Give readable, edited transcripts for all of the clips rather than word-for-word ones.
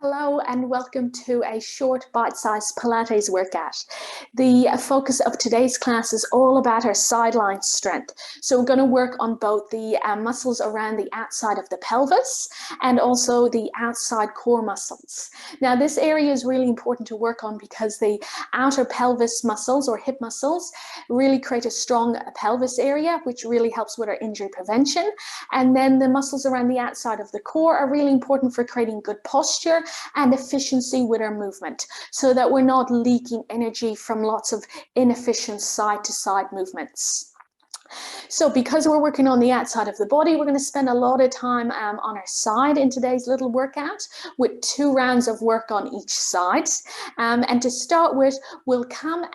Hello and welcome to a short bite-sized Pilates workout. The focus of today's class is all about our sideline strength. So we're going to work on both the muscles around the outside of the pelvis and also the outside core muscles. Now this area is really important to work on because the outer pelvis muscles or hip muscles really create a strong pelvis area, which really helps with our injury prevention. And then the muscles around the outside of the core are really important for creating good posture and efficiency with our movement so that we're not leaking energy from lots of inefficient side to side movements. So because we're working on the outside of the body, we're going to spend a lot of time on our side in today's little workout with 2 rounds of work on each side. And to start with, we'll come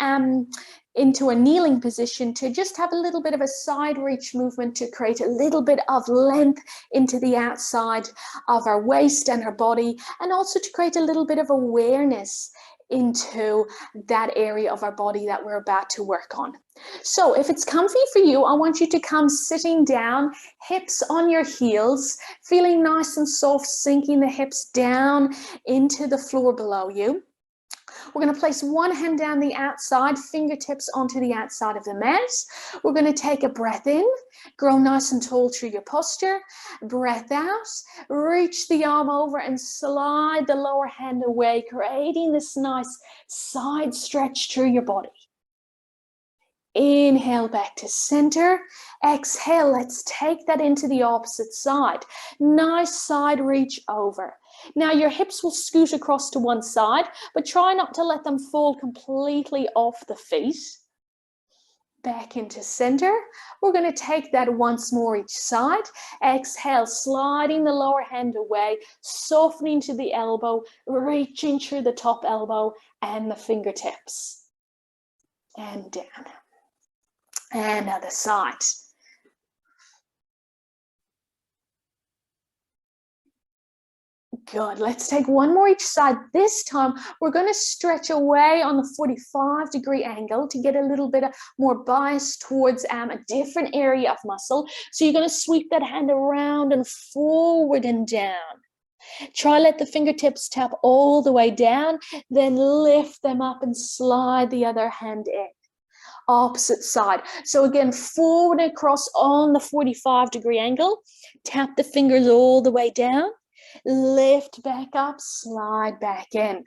into a kneeling position to just have a little bit of a side reach movement to create a little bit of length into the outside of our waist and our body, and also to create a little bit of awareness into that area of our body that we're about to work on. So if it's comfy for you, I want you to come sitting down, hips on your heels, feeling nice and soft, sinking the hips down into the floor below you. We're going to place one hand down the outside, fingertips onto the outside of the mat. We're going to take a breath in, grow nice and tall through your posture. Breath out, reach the arm over and slide the lower hand away, creating this nice side stretch through your body. Inhale back to center. Exhale, let's take that into the opposite side. Nice side reach over. Now your hips will scoot across to one side, but try not to let them fall completely off the feet. Back into center. We're going to take that once more each side. Exhale, sliding the lower hand away, softening to the elbow, reaching through the top elbow and the fingertips. And down. And other side. Good. Let's take one more each side. This time, we're going to stretch away on the 45-degree angle to get a little bit more bias towards a different area of muscle. So you're going to sweep that hand around and forward and down. Try let the fingertips tap all the way down, then lift them up and slide the other hand in. Opposite side. So again, forward and across on the 45-degree angle. Tap the fingers all the way down. Lift back up, slide back in.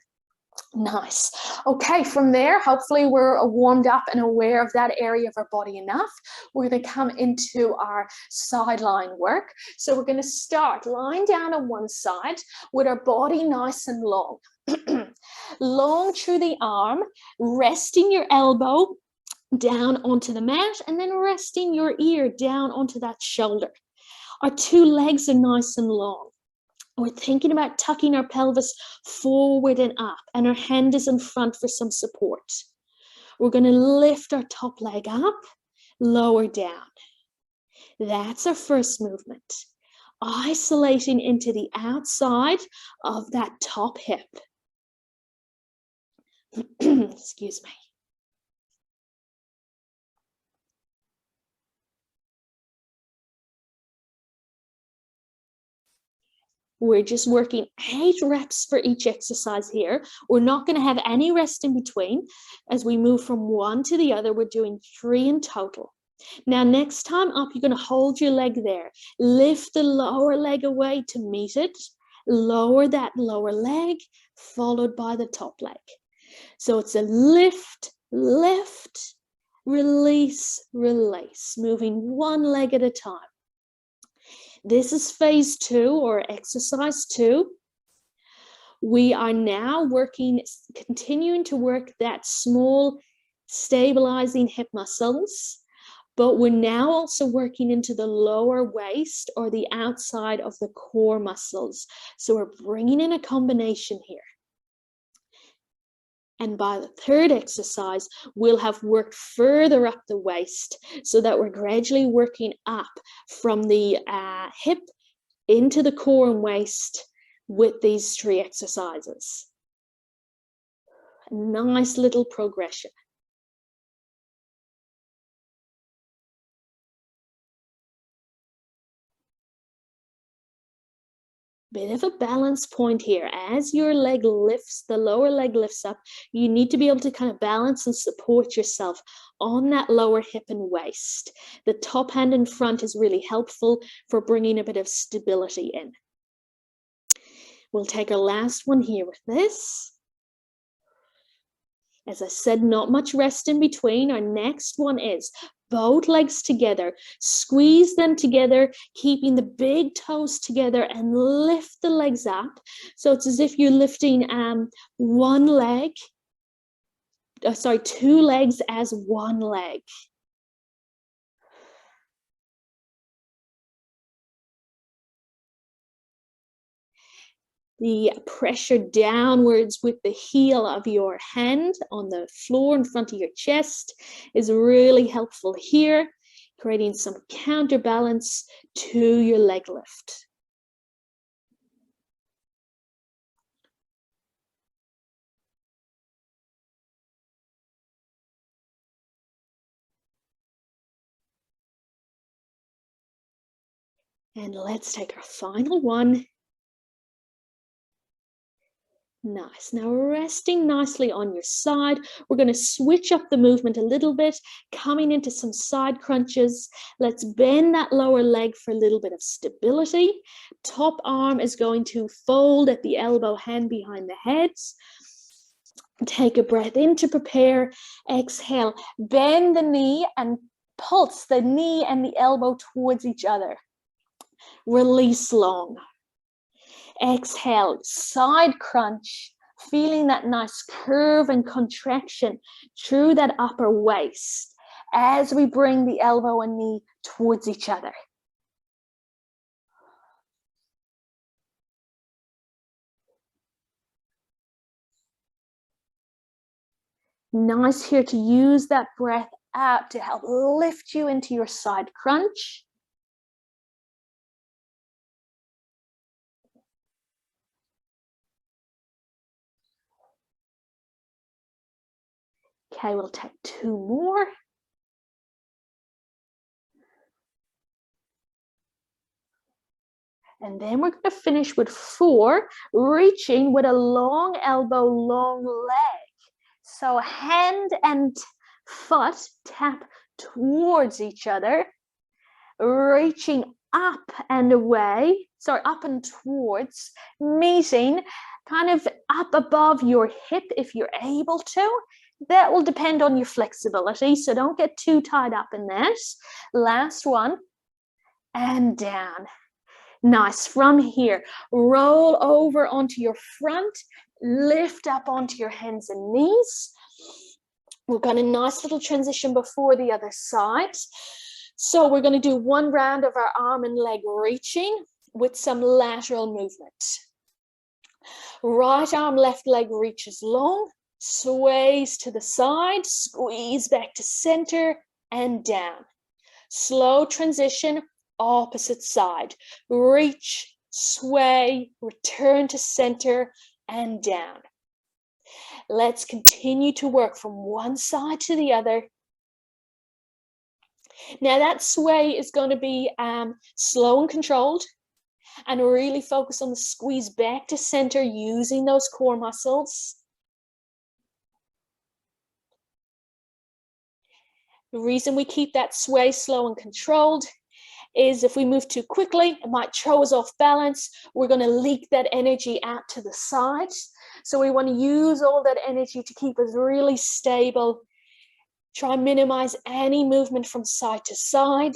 Nice. Okay, from there, hopefully we're warmed up and aware of that area of our body enough. We're going to come into our sideline work. So we're going to start lying down on one side with our body nice and long. Long through the arm, resting your elbow down onto the mat and then resting your ear down onto that shoulder. Our 2 legs are nice and long. We're thinking about tucking our pelvis forward and up, and our hand is in front for some support. We're going to lift our top leg up, lower down. That's our first movement. Isolating into the outside of that top hip. Excuse me. We're just working 8 reps for each exercise here. We're not going to have any rest in between. As we move from one to the other, we're doing 3 in total. Now, next time up, you're going to hold your leg there. Lift the lower leg away to meet it. Lower that lower leg, followed by the top leg. So it's a lift, lift, release, release, moving one leg at a time. This is phase 2 or exercise 2. We are now continuing to work that small stabilizing hip muscles, but we're now also working into the lower waist or the outside of the core muscles. So we're bringing in a combination here. And by the 3rd exercise, we'll have worked further up the waist so that we're gradually working up from the hip into the core and waist with these 3 exercises. A nice little progression. Bit of a balance point here. As your leg lifts, the lower leg lifts up, you need to be able to kind of balance and support yourself on that lower hip and waist. The top hand in front is really helpful for bringing a bit of stability in. We'll take our last one here with this. As I said, not much rest in between. Our next one is both legs together. Squeeze them together, keeping the big toes together and lift the legs up. So it's as if you're lifting two legs as one leg. The pressure downwards with the heel of your hand on the floor in front of your chest is really helpful here, creating some counterbalance to your leg lift. And let's take our final one. Nice. Now resting nicely on your side, we're going to switch up the movement a little bit, coming into some side crunches. Let's bend that lower leg for a little bit of stability. Top arm is going to fold at the elbow, hand behind the head. Take a breath in to prepare. Exhale, bend the knee and pulse the knee and the elbow towards each other. Release long. Exhale, side crunch, feeling that nice curve and contraction through that upper waist as we bring the elbow and knee towards each other. Nice here to use that breath out to help lift you into your side crunch. Okay, we'll take two more. And then we're going to finish with 4, reaching with a long elbow, long leg. So hand and foot tap towards each other, reaching up and away, up and towards, meeting kind of up above your hip if you're able to. That will depend on your flexibility, so don't get too tied up in that. Last one, and down. Nice. From here, roll over onto your front, lift up onto your hands and knees. We've got a nice little transition before the other side. So we're going to do one round of our arm and leg reaching with some lateral movement. Right arm, left leg reaches long, sways to the side, squeeze back to center and down. Slow transition, opposite side. Reach, sway, return to center and down. Let's continue to work from one side to the other. Now that sway is going to be slow and controlled, and really focus on the squeeze back to center using those core muscles. The reason we keep that sway slow and controlled is if we move too quickly, it might throw us off balance. We're going to leak that energy out to the side. So we want to use all that energy to keep us really stable. Try and minimize any movement from side to side.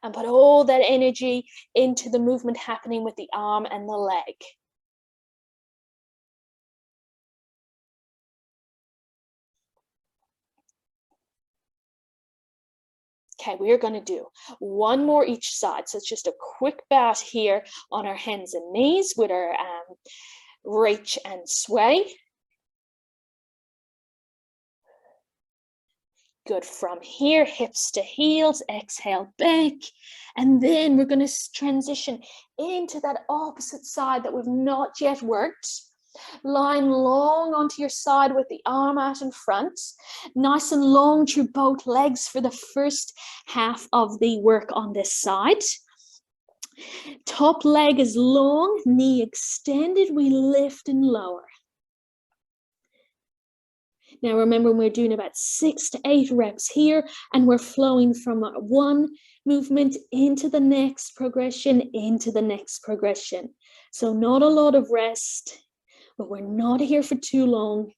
And put all that energy into the movement happening with the arm and the leg. Okay, we are going to do one more each side. So it's just a quick bout here on our hands and knees with our reach and sway. Good. From here, hips to heels, exhale back. And then we're going to transition into that opposite side that we've not yet worked. Line long onto your side with the arm out in front. Nice and long through both legs for the first half of the work on this side. Top leg is long, knee extended, we lift and lower. Now remember, we're doing about 6 to 8 reps here, and we're flowing from one movement into the next progression, into the next progression. So not a lot of rest, but we're not here for too long.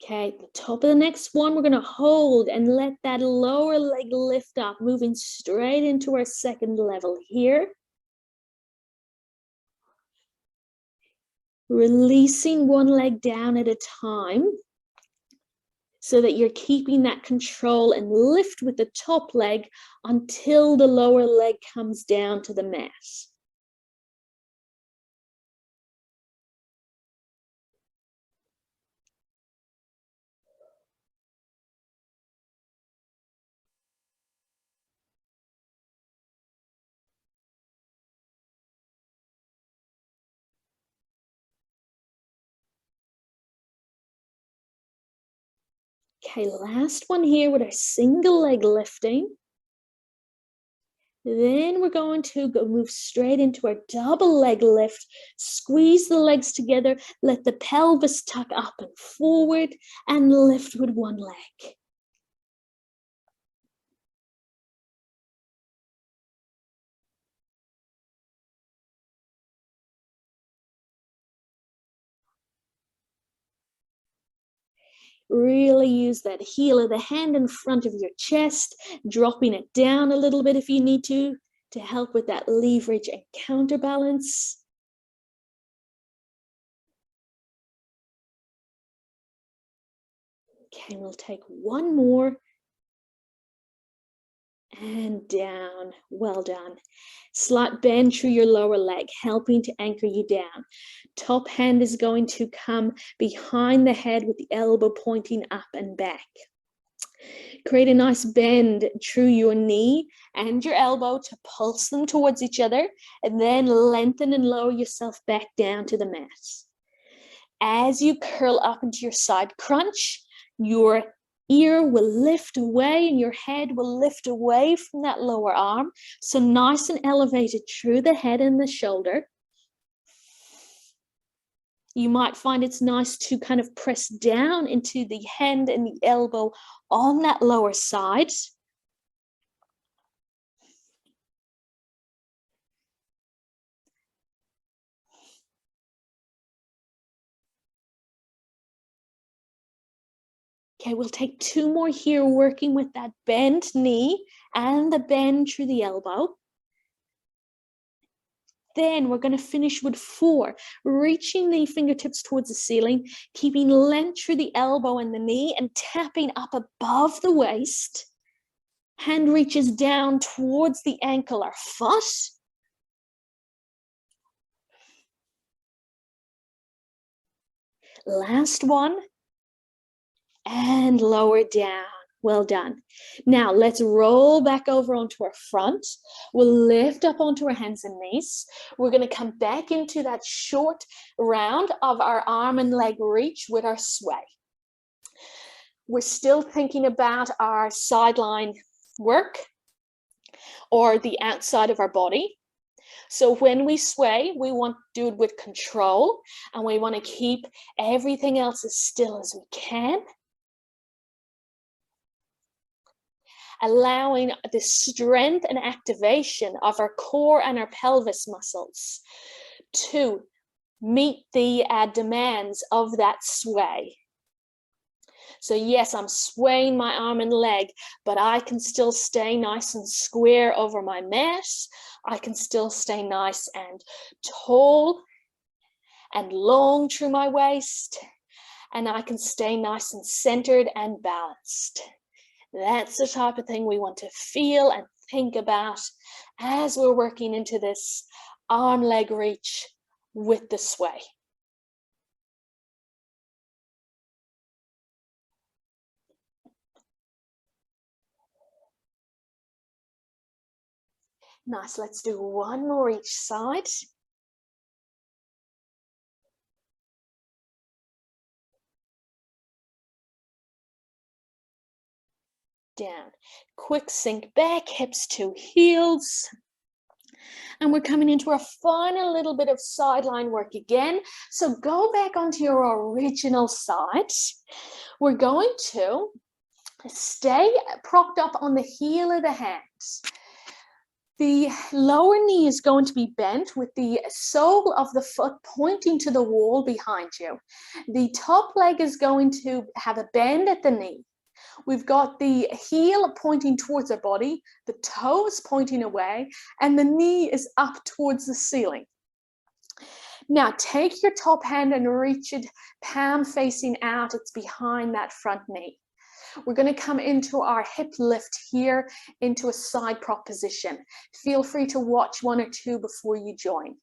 Okay, the top of the next one, we're going to hold and let that lower leg lift up, moving straight into our second level here. Releasing one leg down at a time so that you're keeping that control, and lift with the top leg until the lower leg comes down to the mat. Okay, last one here with our single leg lifting. Then we're going to move straight into our double leg lift. Squeeze the legs together, let the pelvis tuck up and forward, and lift with one leg. Really use that heel of the hand in front of your chest, dropping it down a little bit if you need to help with that leverage and counterbalance. Okay, we'll take one more. And down. Well done. Slight bend through your lower leg, helping to anchor you down. Top hand is going to come behind the head with the elbow pointing up and back. Create a nice bend through your knee and your elbow to pulse them towards each other, and then lengthen and lower yourself back down to the mat. As you curl up into your side crunch, your ear will lift away and your head will lift away from that lower arm. So nice and elevated through the head and the shoulder. You might find it's nice to kind of press down into the hand and the elbow on that lower side. Okay, we'll take 2 more here, working with that bent knee and the bend through the elbow. Then we're going to finish with 4, reaching the fingertips towards the ceiling, keeping length through the elbow and the knee, and tapping up above the waist. Hand reaches down towards the ankle or foot. Last one. And lower down. Well done. Now let's roll back over onto our front. We'll lift up onto our hands and knees. We're going to come back into that short round of our arm and leg reach with our sway. We're still thinking about our sideline work or the outside of our body. So when we sway, we want to do it with control, and we want to keep everything else as still as we can. Allowing the strength and activation of our core and our pelvis muscles to meet the demands of that sway. So yes, I'm swaying my arm and leg, but I can still stay nice and square over my mat. I can still stay nice and tall and long through my waist, and I can stay nice and centered and balanced. That's the type of thing we want to feel and think about as we're working into this arm leg reach with the sway. Nice, let's do one more each side. down. Quick sink back, hips to heels. And we're coming into our final little bit of sideline work again. So go back onto your original side. We're going to stay propped up on the heel of the hands. The lower knee is going to be bent with the sole of the foot pointing to the wall behind you. The top leg is going to have a bend at the knee. We've got the heel pointing towards our body, the toes pointing away, and the knee is up towards the ceiling. Now take your top hand and reach it palm facing out. It's behind that front knee. We're going to come into our hip lift here into a side prop position. Feel free to watch one or two before you join.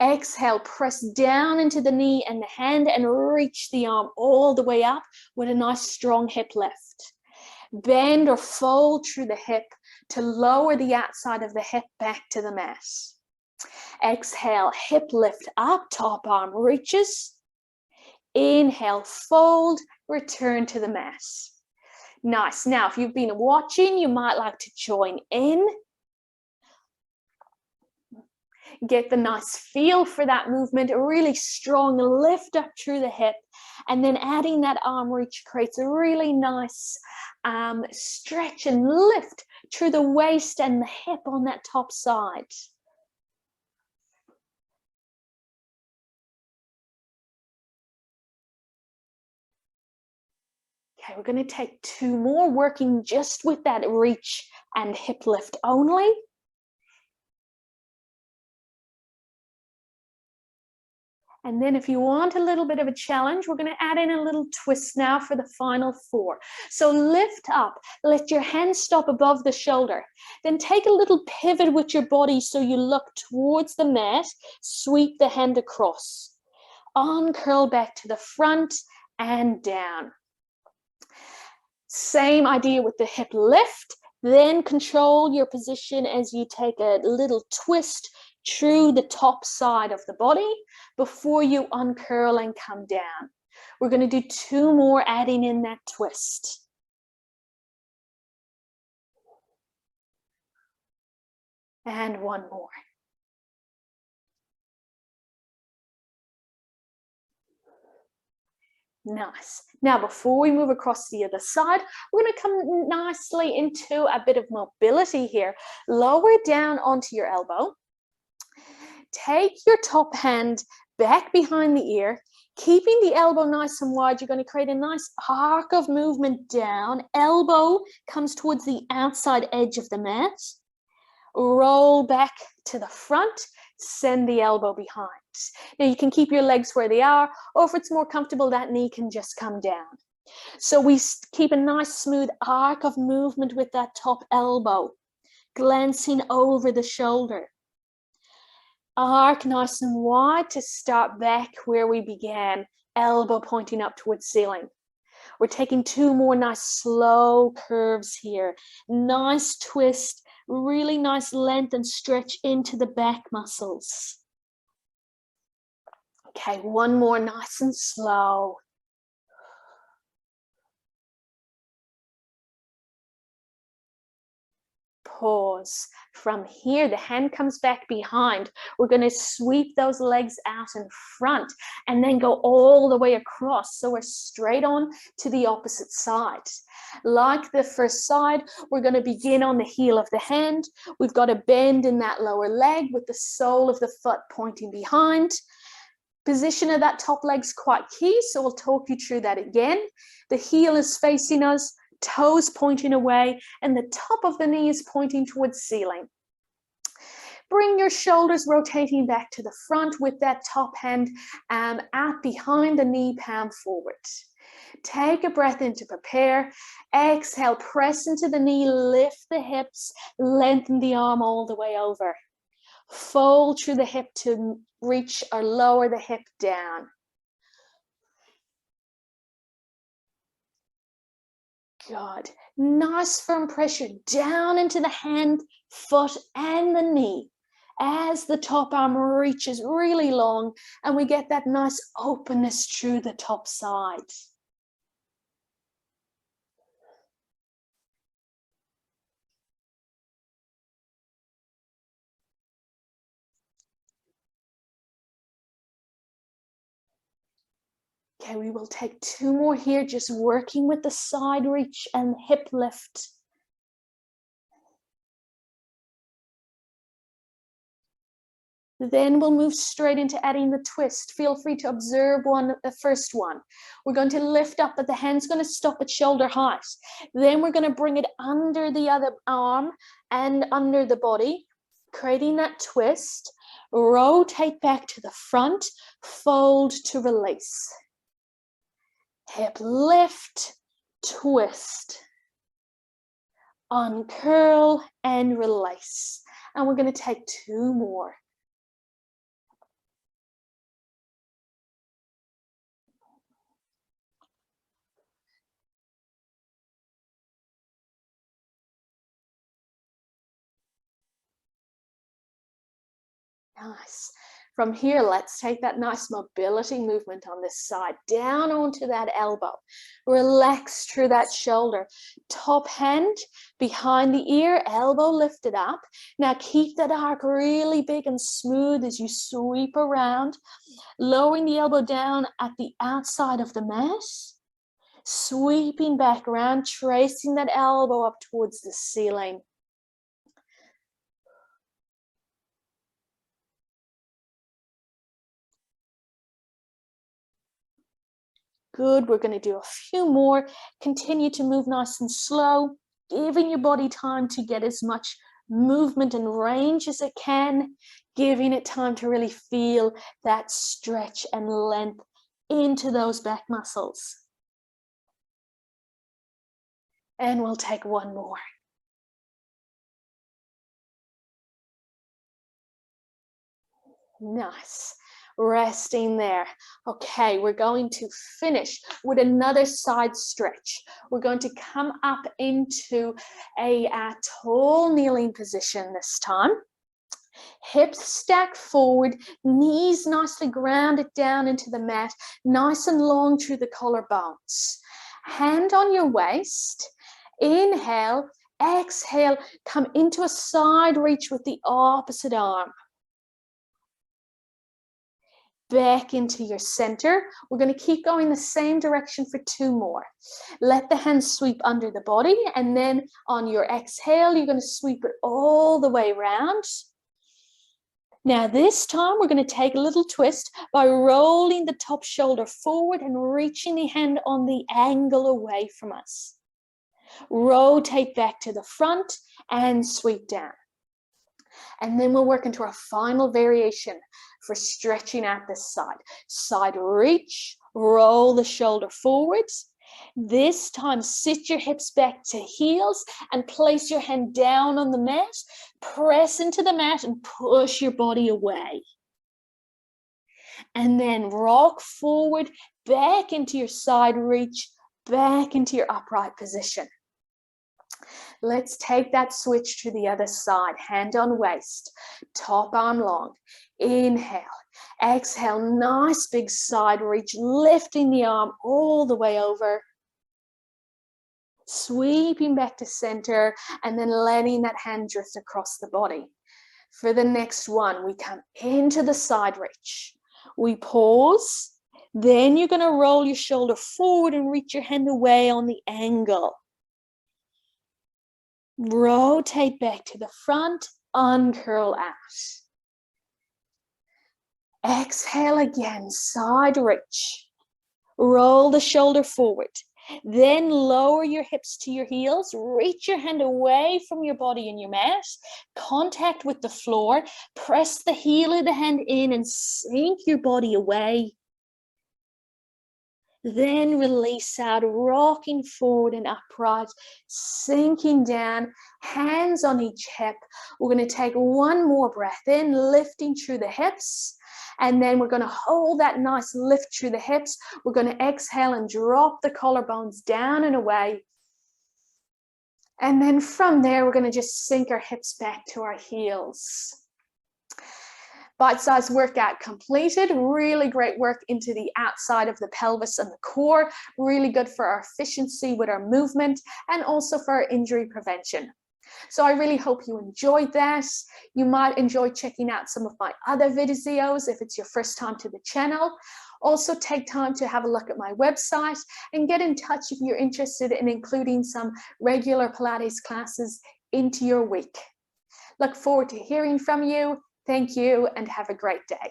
Exhale, press down into the knee and the hand and reach the arm all the way up with a nice strong hip lift. Bend or fold through the hip to lower the outside of the hip back to the mat. Exhale, hip lift up, top arm reaches. Inhale, fold, return to the mat. Nice. Now, if you've been watching, you might like to join in. Get the nice feel for that movement, a really strong lift up through the hip, and then adding that arm reach creates a really nice stretch and lift through the waist and the hip on that top side. Okay, we're going to take two more, working just with that reach and hip lift only. And then if you want a little bit of a challenge, we're going to add in a little twist now for the final four. So lift up, let your hands stop above the shoulder. Then take a little pivot with your body so you look towards the mat, sweep the hand across. Uncurl back to the front and down. Same idea with the hip lift. Then control your position as you take a little twist through the top side of the body before you uncurl and come down. We're going to do two more, adding in that twist. And one more. Nice. Now, before we move across the other side, we're going to come nicely into a bit of mobility here. Lower down onto your elbow. Take your top hand back behind the ear, keeping the elbow nice and wide. You're going to create a nice arc of movement down. Elbow comes towards the outside edge of the mat. Roll back to the front, send the elbow behind. Now you can keep your legs where they are, or if it's more comfortable, that knee can just come down. So we keep a nice smooth arc of movement with that top elbow, glancing over the shoulder. Arc nice and wide to start back where we began, elbow pointing up towards ceiling. We're taking two more nice slow curves here. Nice twist, really nice length and stretch into the back muscles. Okay, one more nice and slow. Pause. From here, the hand comes back behind. We're going to sweep those legs out in front and then go all the way across. So we're straight on to the opposite side. Like the first side, we're going to begin on the heel of the hand. We've got a bend in that lower leg with the sole of the foot pointing behind. Position of that top leg's quite key, so we'll talk you through that again. The heel is facing us, toes pointing away, and the top of the knee is pointing towards ceiling. Bring your shoulders rotating back to the front with that top hand out behind the knee, palm forward. Take a breath in to prepare. Exhale, press into the knee, lift the hips, lengthen the arm all the way over. Fold through the hip to reach or lower the hip down. Good. Nice firm pressure down into the hand, foot, and the knee as the top arm reaches really long and we get that nice openness through the top side. Okay, we will take 2 more here, just working with the side reach and hip lift. Then we'll move straight into adding the twist. Feel free to observe the first one. We're going to lift up, but the hand's going to stop at shoulder height. Then we're going to bring it under the other arm and under the body, creating that twist. Rotate back to the front, fold to release. Hip lift, twist. Uncurl and release. And we're going to take 2 more. Nice. From here, let's take that nice mobility movement on this side, down onto that elbow. Relax through that shoulder. Top hand behind the ear, elbow lifted up. Now keep that arc really big and smooth as you sweep around, lowering the elbow down at the outside of the mat, sweeping back around, tracing that elbow up towards the ceiling. Good, we're going to do a few more. Continue to move nice and slow, giving your body time to get as much movement and range as it can, giving it time to really feel that stretch and length into those back muscles. And we'll take 1 more. Nice. Resting there. Okay, we're going to finish with another side stretch. We're going to come up into a tall kneeling position this time. Hips stacked forward, knees nicely grounded down into the mat, nice and long through the collarbones. Hand on your waist. Inhale, exhale, come into a side reach with the opposite arm. Back into your center. We're going to keep going the same direction for 2 more. Let the hands sweep under the body, and then on your exhale, you're going to sweep it all the way around. Now this time, we're going to take a little twist by rolling the top shoulder forward and reaching the hand on the angle away from us. Rotate back to the front and sweep down. And then we'll work into our final variation for stretching out this side. Side reach, roll the shoulder forwards. This time, sit your hips back to heels and place your hand down on the mat. Press into the mat and push your body away. And then rock forward, back into your side reach, back into your upright position. Let's take that switch to the other side. Hand on waist, top arm long. Inhale, exhale, nice big side reach, lifting the arm all the way over. Sweeping back to center and then letting that hand drift across the body. For the next one, we come into the side reach. We pause. Then you're going to roll your shoulder forward and reach your hand away on the angle. Rotate back to the front, uncurl out. Exhale again, side reach. Roll the shoulder forward. Then lower your hips to your heels. Reach your hand away from your body and your mat. Contact with the floor. Press the heel of the hand in and sink your body away. Then release out, rocking forward and upright, sinking down, hands on each hip. We're going to take 1 more breath in, lifting through the hips. And then we're going to hold that nice lift through the hips. We're going to exhale and drop the collarbones down and away. And then from there, we're going to just sink our hips back to our heels. Bite-sized workout completed. Really great work into the outside of the pelvis and the core. Really good for our efficiency with our movement and also for our injury prevention. So I really hope you enjoyed that. You might enjoy checking out some of my other videos if it's your first time to the channel. Also take time to have a look at my website and get in touch if you're interested in including some regular Pilates classes into your week. Look forward to hearing from you. Thank you and have a great day.